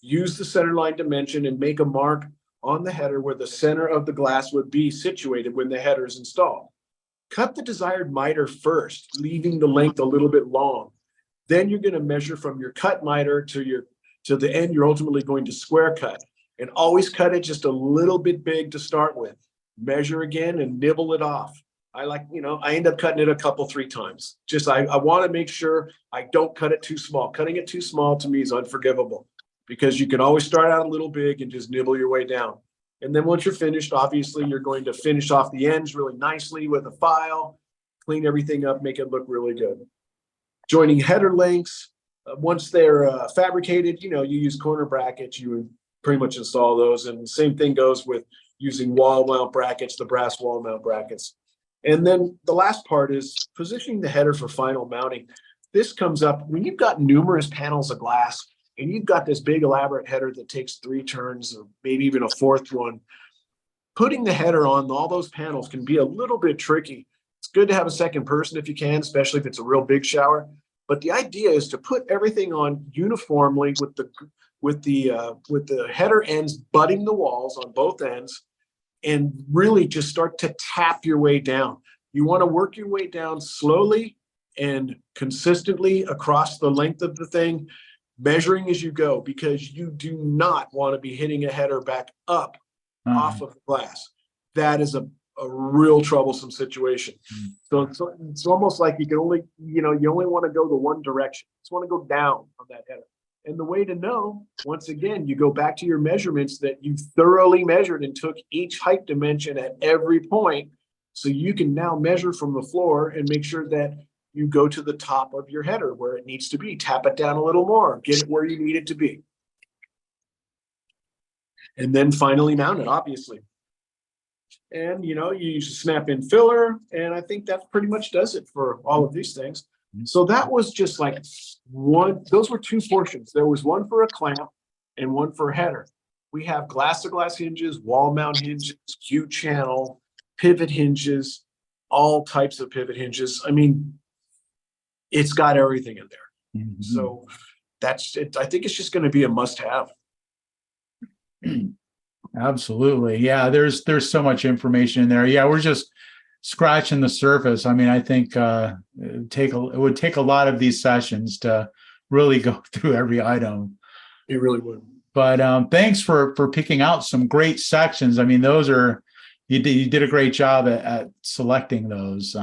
Use the center line dimension and make a mark on the header where the center of the glass would be situated when the header is installed. Cut the desired miter first, leaving the length a little bit long. Then you're going to measure from your cut miter to the end you're ultimately going to square cut. And always cut it just a little bit big to start with. Measure again and nibble it off. I end up cutting it a couple, 3 times. I want to make sure I don't cut it too small. Cutting it too small to me is unforgivable because you can always start out a little big and just nibble your way down. And then once you're finished, obviously you're going to finish off the ends really nicely with a file, clean everything up, make it look really good. joining header links. Once they're fabricated, you use corner brackets, you would pretty much install those. And the same thing goes with using wall mount brackets, the brass wall mount brackets. And then the last part is positioning the header for final mounting. This comes up when you've got numerous panels of glass and you've got this big elaborate header that takes 3 turns or maybe even a 4th one. Putting the header on all those panels can be a little bit tricky. It's good to have a second person if you can, especially if it's a real big shower. But the idea is to put everything on uniformly with the header ends butting the walls on both ends, and really just start to tap your way down. You want to work your way down slowly and consistently across the length of the thing, measuring as you go, because you do not want to be hitting a header back up off of the glass. That is a real troublesome situation. So it's almost like you can only, you only want to go the one direction. You just want to go down on that header. And the way to know, once again, you go back to your measurements that you thoroughly measured and took each height dimension at every point. So you can now measure from the floor and make sure that you go to the top of your header where it needs to be. Tap it down a little more, get it where you need it to be. And then finally mount it, obviously. And, you use a snap-in filler. And I think that pretty much does it for all of these things. So that was just like those were 2 portions. There was one for a clamp and one for a header. We have glass-to-glass hinges, wall mount hinges, Q-channel, pivot hinges, all types of pivot hinges. I mean, it's got everything in there. Mhm. So that's it. I think it's just going to be a must-have. Absolutely. Yeah, there's so much information in there. Yeah, we're just scratching the surface. I mean, I think it would take a lot of these sessions to really go through every item. It really would. But thanks for picking out some great sections. I mean, those are you did a great job at selecting those.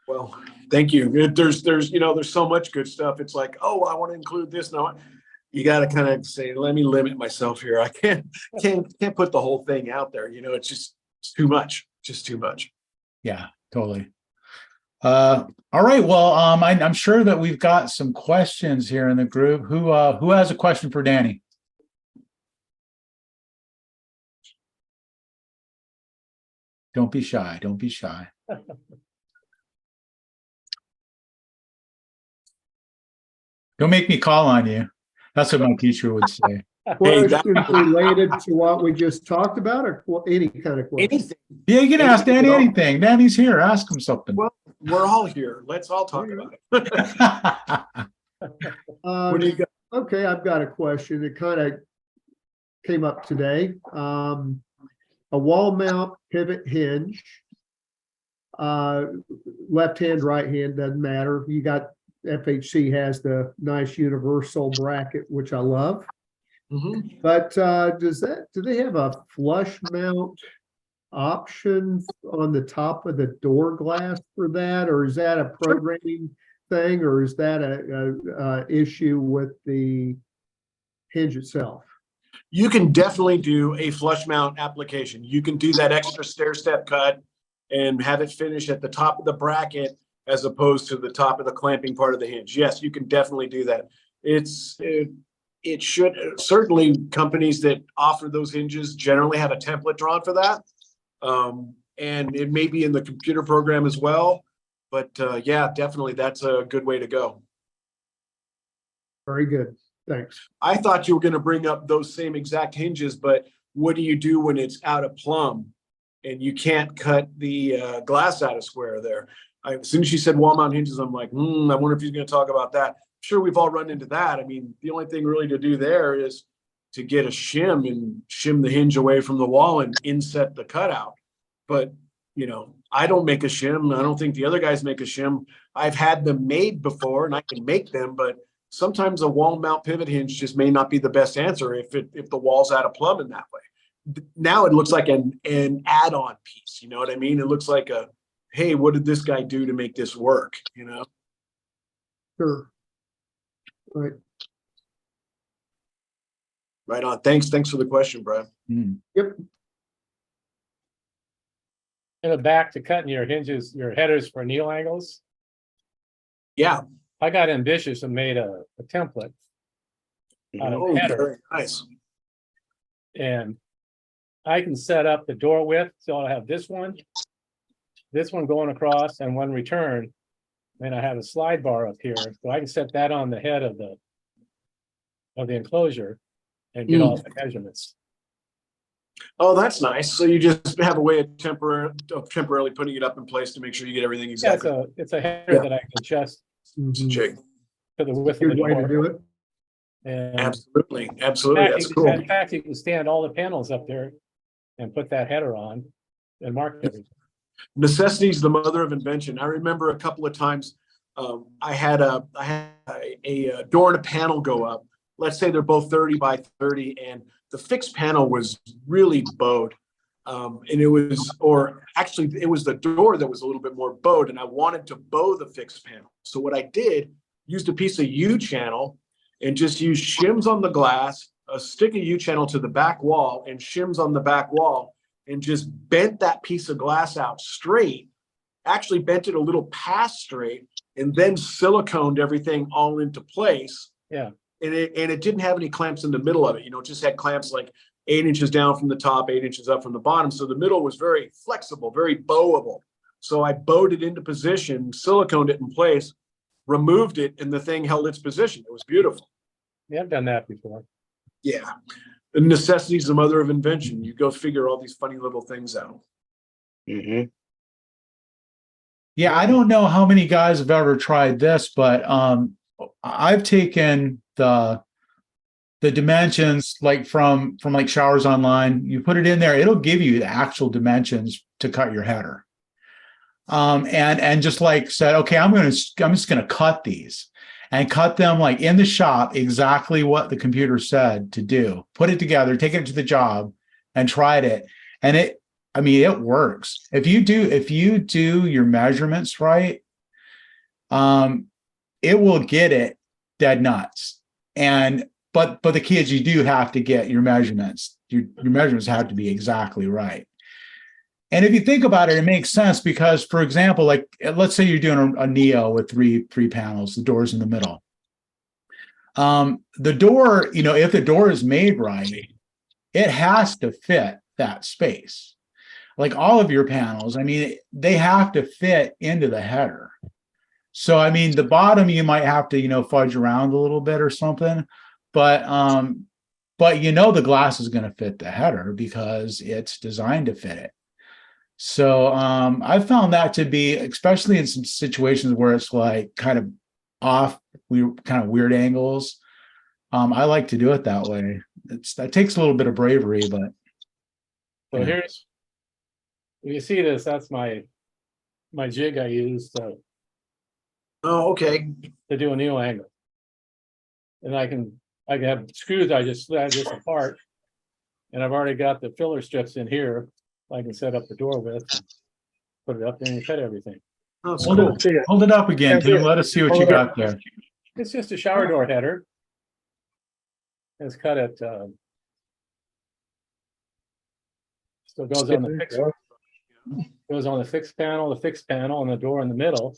Well, thank you. There's so much good stuff. It's like, oh, I want to include this. No, you got to kind of say, let me limit myself here. I can't put the whole thing out there. It's too much. Just too much. Yeah, totally. All right. Well, I'm sure that we've got some questions here in the group. Who has a question for Danny? Don't be shy. Don't be shy. Don't make me call on you. That's what my teacher would say. Questions related to what we just talked about, or any kind of question? Anything. Yeah, you can ask Anything Danny at all. anything. Danny's here. Ask him something. Well, we're all here. Let's all talk about it. What do you got? Okay, I've got a question that kind of came up today. A wall mount pivot hinge, left hand, right hand, doesn't matter. You got FHC has the nice universal bracket, which I love. Mhm. But do they have a flush mount option on the top of the door glass for that, or is that a programming thing, or is that a issue with the hinge itself? You can definitely do a flush mount application. You can do that extra stair step cut and have it finish at the top of the bracket as opposed to the top of the clamping part of the hinge. Yes, you can definitely do that. It should certainly, companies that offer those hinges generally have a template drawn for that. And it may be in the computer program as well. But yeah, definitely that's a good way to go. Very good. Thanks. I thought you were going to bring up those same exact hinges, but what do you do when it's out of plumb and you can't cut the glass out of square there? As soon as she said wall mount hinges, I'm like, I wonder if he's going to talk about that. Sure, we've all run into that. I mean, the only thing really to do there is to get a shim and shim the hinge away from the wall and inset the cutout. But, I don't make a shim. I don't think the other guys make a shim. I've had them made before and I can make them, but sometimes a wall mount pivot hinge just may not be the best answer if the wall's out of plumb in that way. Now it looks like an add-on piece. You know what I mean? It looks like hey, what did this guy do to make this work? Sure. Right. Right on. Thanks for the question, Brian. Yep. In the back to cutting your hinges, your headers for anneal angles. Yeah. I got ambitious and made a template out of Oh, header, very nice. and I can set up the door width, so I'll have this one going across and one return. Then I have a slide bar up here, so I can set that on the head of the enclosure and get all the measurements. Oh, that's nice. So you just have a way of temporarily putting it up in place to make sure you get everything Yeah, exactly. it's a header that I can adjust Jig. to the width of Good the way to door. do it. And Absolutely, absolutely. That's cool. in fact, you can stand all the panels up there and put that header on and mark everything. Necessity is the mother of invention. I remember a couple of times I had a door and a panel go up. Let's say they're both 30 by 30, and the fixed panel was really bowed. And it was the door that was a little bit more bowed, and I wanted to bow the fixed panel. So what I did, used a piece of U-channel and just used shims on the glass, stick a U-channel to the back wall and shims on the back wall, and just bent that piece of glass out straight, actually bent it a little past straight, and then siliconed everything all into place. Yeah. And it didn't have any clamps in the middle of it. You know, it just had clamps like 8 inches down from the top, 8 inches up from the bottom. So the middle was very flexible, very bowable. So I bowed it into position, siliconed it in place, removed it, and the thing held its position. It was beautiful. Yeah, I've done that before. Yeah. The necessity is the mother of invention. You go figure all these funny little things out. Yeah, I don't know how many guys have ever tried this, but I've taken the dimensions like from like Showers Online. You put it in there, it'll give you the actual dimensions to cut your header. And just like said, okay, I'm just gonna cut these and cut them like in the shop exactly what the computer said to do. Put it together, take it to the job, and tried it. And it works. If you do your measurements right, it will get it dead nuts. But the key is you do have to get your measurements. Your measurements have to be exactly right. And if you think about it, it makes sense because, for example, like let's say you're doing a Neo with three panels, the door's in the middle. The door, if the door is made right, it has to fit that space. Like all of your panels, they have to fit into the header. So, the bottom you might have to, fudge around a little bit or something, but the glass is going to fit the header because it's designed to fit it. So I found that to be, especially in some situations where it's like kind of off, kind of weird angles. I like to do it that way. That takes a little bit of bravery, but. So here's, you see this, that's my jig I used to Oh, okay. do a Neo angle. And I can have screws, I just slide this apart. And I've already got the filler strips in here. I can set up the door with, put it up there and cut everything. Oh, that's Hold cool. hold it up again, Tim. Let us see what you got there. It's just a shower door header. It's cut at so it goes on the fixed panel, and the door in the middle.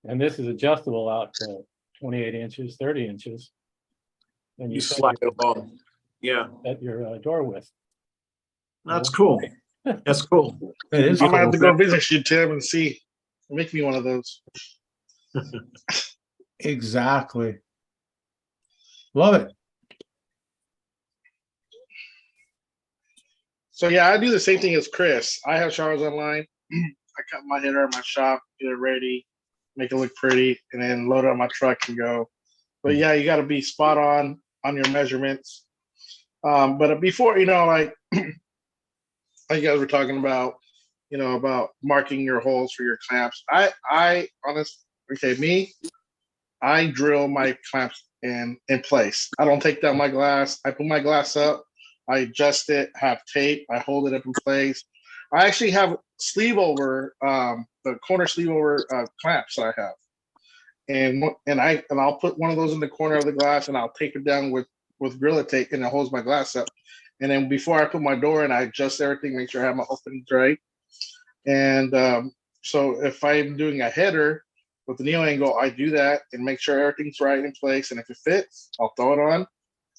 And this is adjustable out to 28 inches, 30 inches. And You slide it along. Yeah, at your door width. that's cool. That's cool. It is I might have to cool. go visit you, Tim, and see. Make me one of those. Exactly. Love it. So yeah, I do the same thing as Chris. I have Showers Online. I cut my header in my shop, get it ready, make it look pretty, and then load it on my truck and go. But yeah, you got to be spot on your measurements. But before, like you guys were talking about, about marking your holes for your clamps. I drill my clamps in place. I don't take down my glass. I put my glass up. I adjust it, have tape. I hold it up in place. I actually have sleeve over, the corner sleeve over clamps I have. And I'll put one of those in the corner of the glass and I'll tape it down with Gorilla Tape and it holds my glass up. And then before I put my door in, I adjust everything, make sure I have my openings right. And so if I'm doing a header with the neo angle, I do that and make sure everything's right in place. And if it fits, I'll throw it on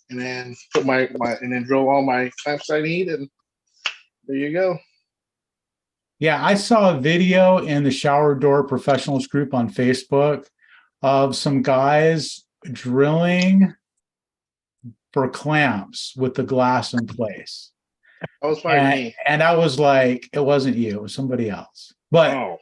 and then put and then drill all my clamps I need. And there you go. Yeah, I saw a video in the shower door professionals group on Facebook of some guys drilling for clamps with the glass in place. That was probably me. And I was like, it wasn't you, it was somebody else. But Oh.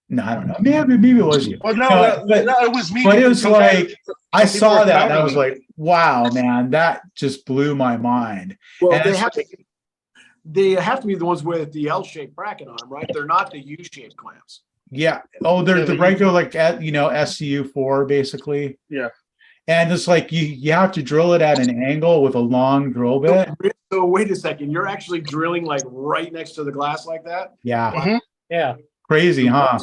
no, I don't know. Maybe it was you. Well, no, it was me. But it was like, I some people saw were that and I clowning was me. like, wow, man, that just blew my mind. Well, And they it's have to be the ones with the L-shaped bracket on them, right? They're not the U-shaped clamps. Yeah. Oh, they're Yeah, the regular, like, SCU4, basically. Yeah. And it's like you have to drill it at an angle with a long drill bit. So wait a second, you're actually drilling like right next to the glass like that? Yeah. Mhm. Yeah. Crazy, huh?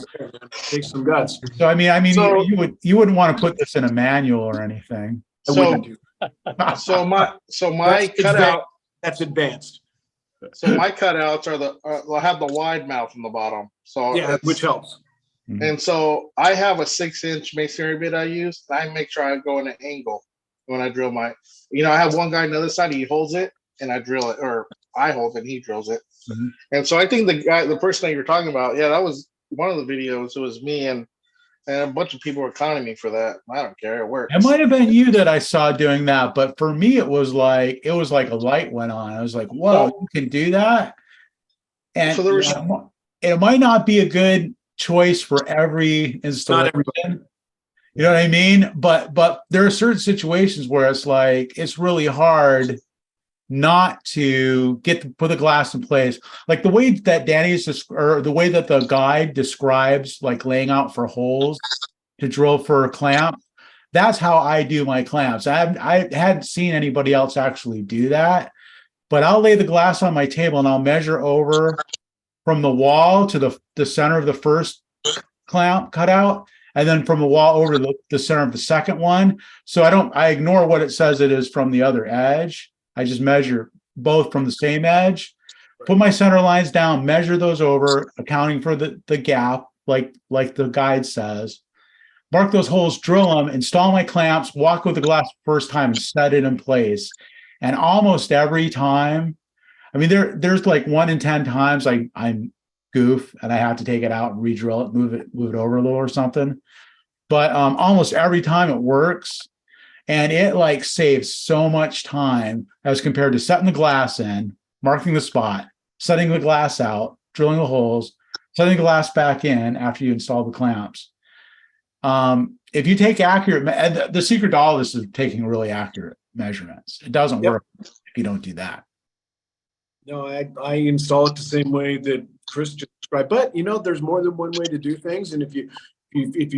Takes some guts. So I mean, So- you wouldn't want to put this in a manual or anything. I wouldn't do. So my That's cutout. That's advanced. So my cutouts are I'll have the wide mouth on the bottom. So Yeah, which helps. and so I have a 6-inch masonry bit I use. I make sure I go in an angle when I drill my. I have one guy on the other side. He holds it and I drill it, or I hold it and he drills it. Mhm. And so I think the person that you're talking about, yeah, that was one of the videos. It was me and a bunch of people were clowning me for that. I don't care. It works. It might have been you that I saw doing that, but for me, it was like a light went on. I was like, "Whoa, you can do that!" And So there was- it might not be a good choice for every installation. You know what I mean? But there are certain situations where it's like it's really hard not to put the glass in place, like the way that or the way that the guide describes, like laying out for holes to drill for a clamp. That's how I do my clamps. I hadn't seen anybody else actually do that, but I'll lay the glass on my table and I'll measure over from the wall to the center of the first clamp cutout, and then from the wall over to the center of the second one. So I ignore what it says it is from the other edge. I just measure both from the same edge, put my center lines down, measure those over, accounting for the gap, like the guide says. Mark those holes, drill them, install my clamps, walk with the glass first time, and set it in place. And almost every time, I mean, there's like 1 in 10 times I'm goof and I have to take it out and re-drill it, move it over a little or something. But almost every time it works. And it like saves so much time as compared to setting the glass in, marking the spot, setting the glass out, drilling the holes, setting the glass back in after you install the clamps. If you take the secret to all this is taking really accurate measurements. It doesn't work if you don't do that. No, I install it the same way that Chris just described. But there's more than one way to do things, and if you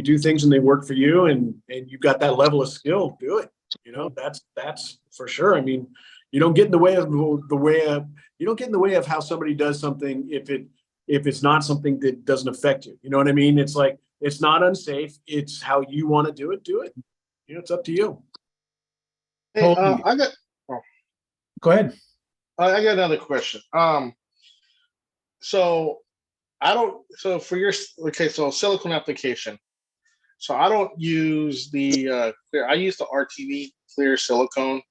do things and they work for you, and you've got that level of skill, do it. That's for sure. I mean, you don't get in the way of how somebody does something if it's not something that doesn't affect you. You know what I mean? It's like it's not unsafe. It's how you want to do it. Do it. It's up to you. Hey, Go ahead. I got another question. So for your so silicone application. So I don't use the clear. I use the RTV clear silicone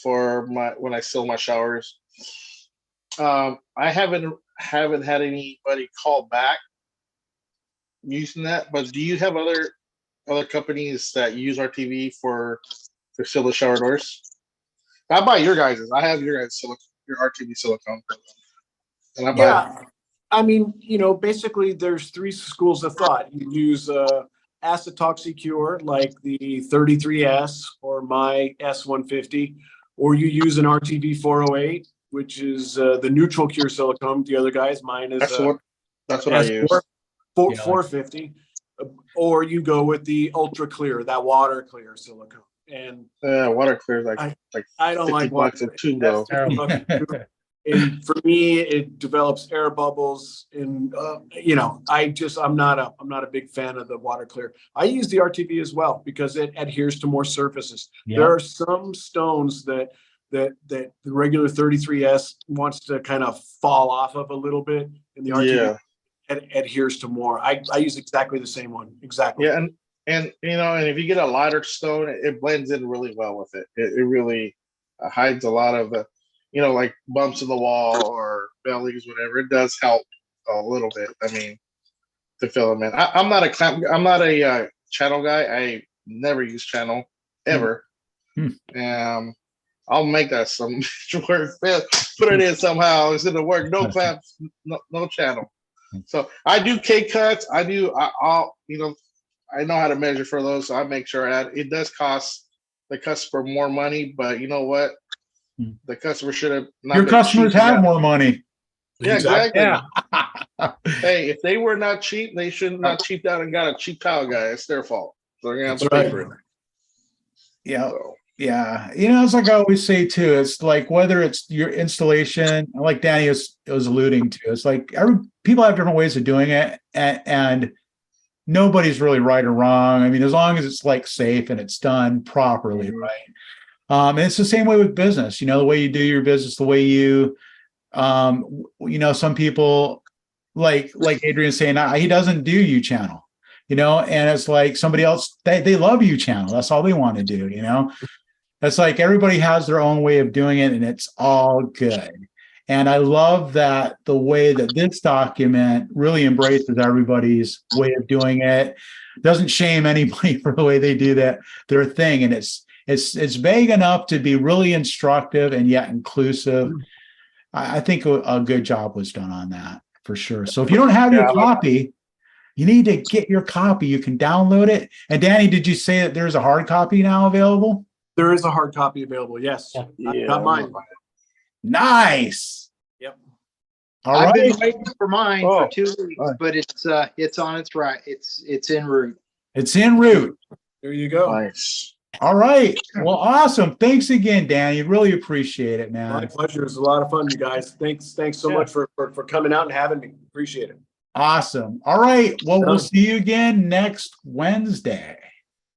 for when I seal my showers. I haven't had anybody call back using that. But do you have other companies that use RTV for seal the shower doors? I buy your guys's. I have your guys' your RTV silicone. And I buy I mean, basically there's 3 schools of thought. You use acetoxycure like the 33S or my S150, or you use an RTV 408, which is the neutral cure silicone. The other guys, mine is that's what I use. 450, or you go with the ultra clear, that water clear silicone. And water clear is like I don't like $50 a tube though. And for me, it develops air bubbles, and I'm not a big fan of the water clear. I use the RTV as well because it adheres to more surfaces. Yeah. There are some stones that the regular 33S wants to kind of fall off of a little bit, and the RTV adheres to more. I use exactly the same one. Exactly. Yeah, and and if you get a lighter stone, it blends in really well with it. It really hides a lot of the, like bumps in the wall or bellies, whatever. It does help a little bit. I mean, to fill them in. I'm not a channel guy. I never use channel ever. I'll make that some work. Put it in somehow. It's gonna work. No clamps, no channel. So I do K cuts. I'll I know how to measure for those, so I make sure it does cost the customer more money, but you know what? The customer should have not. Your been customers cheap. have more money. Yeah, exactly. Yeah. Hey, if they were not cheap, they should not cheaped out and got a cheap tile guy. It's their fault. So they're gonna have to That's pay right. for it. Yeah. So, Yeah. It's like I always say too, it's like whether it's your installation, like Danny was alluding to, it's like people have different ways of doing it, and nobody's really right or wrong. I mean, as long as it's like safe and it's done properly, right? And it's the same way with business, the way you do your business, the way you, some people like Adrian saying, he doesn't do U channel, and it's like somebody else, they love U channel. That's all they want to do, It's like everybody has their own way of doing it, and it's all good. And I love that the way that this document really embraces everybody's way of doing it, doesn't shame anybody for the way they do their thing, and it's vague enough to be really instructive and yet inclusive. I think a good job was done on that for sure. So if you don't have your copy, you need to get your copy. You can download it. And Danny, did you say that there's a hard copy now available? There is a hard copy available. Yes. yeah, Not mine. Nice. Yep. All I've right. been waiting for mine Oh. for 2 weeks, but it's on its right. It's en route. It's en route. There you go. nice. All right. Well, awesome. Thanks again, Danny. Really appreciate it, My man. pleasure. It's a lot of fun, you guys. Thanks so much for coming out and having me. Appreciate it. Awesome. All right. Well, we'll see you again next Wednesday.